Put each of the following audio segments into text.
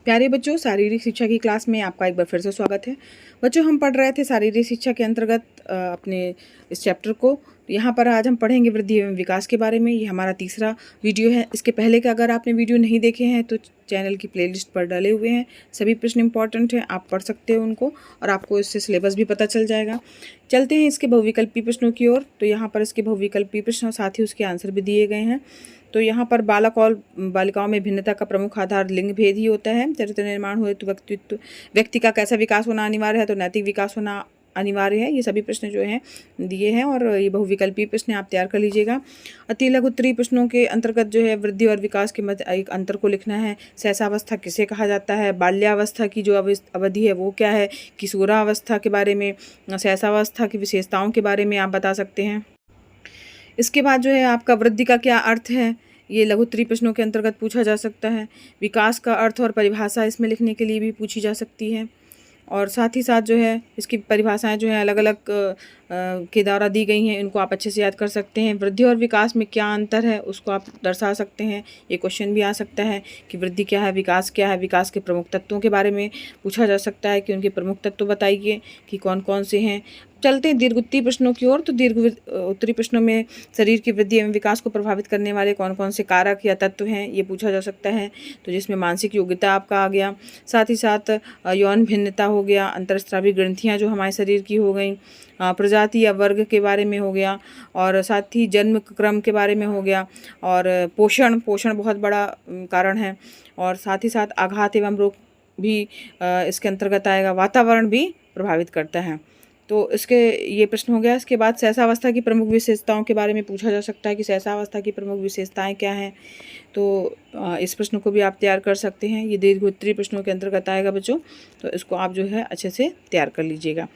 प्यारे बच्चों, शारीरिक शिक्षा की क्लास में आपका एक बार फिर से स्वागत है। बच्चों, हम पढ़ रहे थे शारीरिक शिक्षा के अंतर्गत अपने इस चैप्टर को। यहाँ पर आज हम पढ़ेंगे वृद्धि एवं विकास के बारे में। ये हमारा तीसरा वीडियो है। इसके पहले का अगर आपने वीडियो नहीं देखे हैं तो चैनल की प्लेलिस्ट पर डाले हुए हैं। सभी प्रश्न इंपॉर्टेंट हैं, आप पढ़ सकते हो उनको और आपको इससे सिलेबस भी पता चल जाएगा। चलते हैं इसके बहुविकल्पी प्रश्नों की ओर। तो यहाँ पर इसके बहुविकल्पी प्रश्न और साथ ही उसके आंसर भी दिए गए हैं। तो यहाँ पर बालक और बालिकाओं में भिन्नता का प्रमुख आधार लिंग भेद ही होता है। चरित्र निर्माण हुए तो व्यक्ति का कैसा विकास होना अनिवार्य है, तो नैतिक विकास होना अनिवार्य है। ये सभी प्रश्न जो हैं दिए हैं और ये बहुविकल्पी प्रश्न आप तैयार कर लीजिएगा। अति लघु उत्तरीय प्रश्नों के अंतर्गत जो है वृद्धि और विकास के मध्य एक अंतर को लिखना है। सहसावस्था किसे कहा जाता है, बाल्यावस्था की जो अवधि है वो क्या है, किशोरावस्था के बारे में, सहसावस्था की विशेषताओं के बारे में आप बता सकते हैं। इसके बाद जो है आपका वृद्धि का क्या अर्थ है, ये लघु उत्तरीय प्रश्नों के अंतर्गत पूछा जा सकता है। विकास का अर्थ और परिभाषा इसमें लिखने के लिए भी पूछी जा सकती है। और साथ ही साथ जो है इसकी परिभाषाएं जो है अलग अलग के द्वारा दी गई हैं, इनको आप अच्छे से याद कर सकते हैं। वृद्धि और विकास में क्या अंतर है उसको आप दर्शा सकते हैं। ये क्वेश्चन भी आ सकता है कि वृद्धि क्या है, विकास क्या है, विकास के प्रमुख तत्वों के बारे में पूछा जा सकता है कि उनके प्रमुख तत्व बताइए कि कौन कौन से हैं। चलते हैं दीर्घ उत्तरीय प्रश्नों की ओर। तो दीर्घ उत्तरीय प्रश्नों में शरीर की वृद्धि एवं विकास को प्रभावित करने वाले कौन कौन से कारक या तत्व हैं ये पूछा जा सकता है। तो जिसमें मानसिक योग्यता आपका आ गया, साथ ही साथ यौन भिन्नता हो गया, अंतरस्रावी ग्रंथियाँ जो हमारे शरीर की हो गई, प्रजाति या वर्ग के बारे में हो गया, और साथ ही जन्म क्रम के बारे में हो गया, और पोषण बहुत बड़ा कारण है, और साथ ही साथ आघात एवं रोग भी इसके अंतर्गत आएगा। वातावरण भी प्रभावित करता है। तो इसके ये प्रश्न हो गया। इसके बाद सहसावस्था की प्रमुख विशेषताओं के बारे में पूछा जा सकता है कि सहसावस्था की प्रमुख विशेषताएं क्या हैं। तो इस प्रश्न को भी आप तैयार कर सकते हैं। ये दीर्घ उत्तरीय प्रश्नों के अंतर्गत आएगा बच्चों, तो इसको आप जो है अच्छे से तैयार कर लीजिएगा।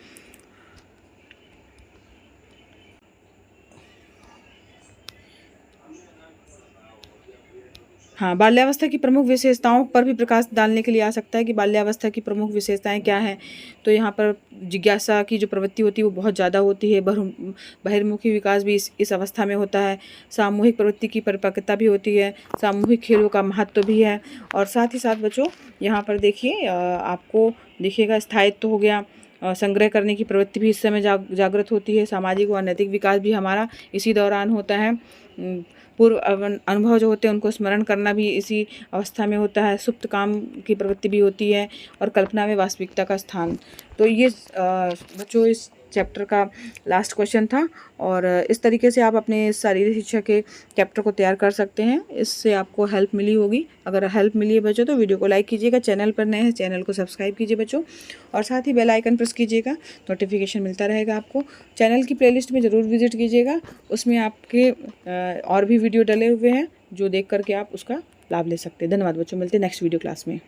हाँ, बाल्यावस्था की प्रमुख विशेषताओं पर भी प्रकाश डालने के लिए आ सकता है कि बाल्यावस्था की प्रमुख विशेषताएं क्या हैं। तो यहाँ पर जिज्ञासा की जो प्रवृत्ति होती है वो बहुत ज़्यादा होती है। बहिर्मुखी विकास भी इस अवस्था में होता है। सामूहिक प्रवृत्ति की परिपक्वता भी होती है। सामूहिक खेलों का महत्व भी है। और साथ ही साथ बच्चों यहाँ पर देखिए आपको दिखेगा स्थायित्व हो गया, संग्रह करने की प्रवृत्ति भी इस समय जागृत होती है। सामाजिक व नैतिक विकास भी हमारा इसी दौरान होता है। पूर्व अनुभव जो होते हैं उनको स्मरण करना भी इसी अवस्था में होता है। सुप्त काम की प्रवृत्ति भी होती है, और कल्पना में वास्तविकता का स्थान। तो ये बच्चों इस चैप्टर का लास्ट क्वेश्चन था। और इस तरीके से आप अपने शारीरिक शिक्षा के चैप्टर को तैयार कर सकते हैं। इससे आपको हेल्प मिली होगी। अगर हेल्प मिली है बच्चों तो वीडियो को लाइक कीजिएगा। चैनल पर नए हैं चैनल को सब्सक्राइब कीजिए बच्चों, और साथ ही बेल आइकन प्रेस कीजिएगा, नोटिफिकेशन मिलता रहेगा आपको। चैनल की प्लेलिस्ट में ज़रूर विजिट कीजिएगा, उसमें आपके और भी वीडियो डले हुए हैं जो देख करके आप उसका लाभ ले सकते हैं। धन्यवाद बच्चों, मिलते हैं नेक्स्ट वीडियो क्लास में।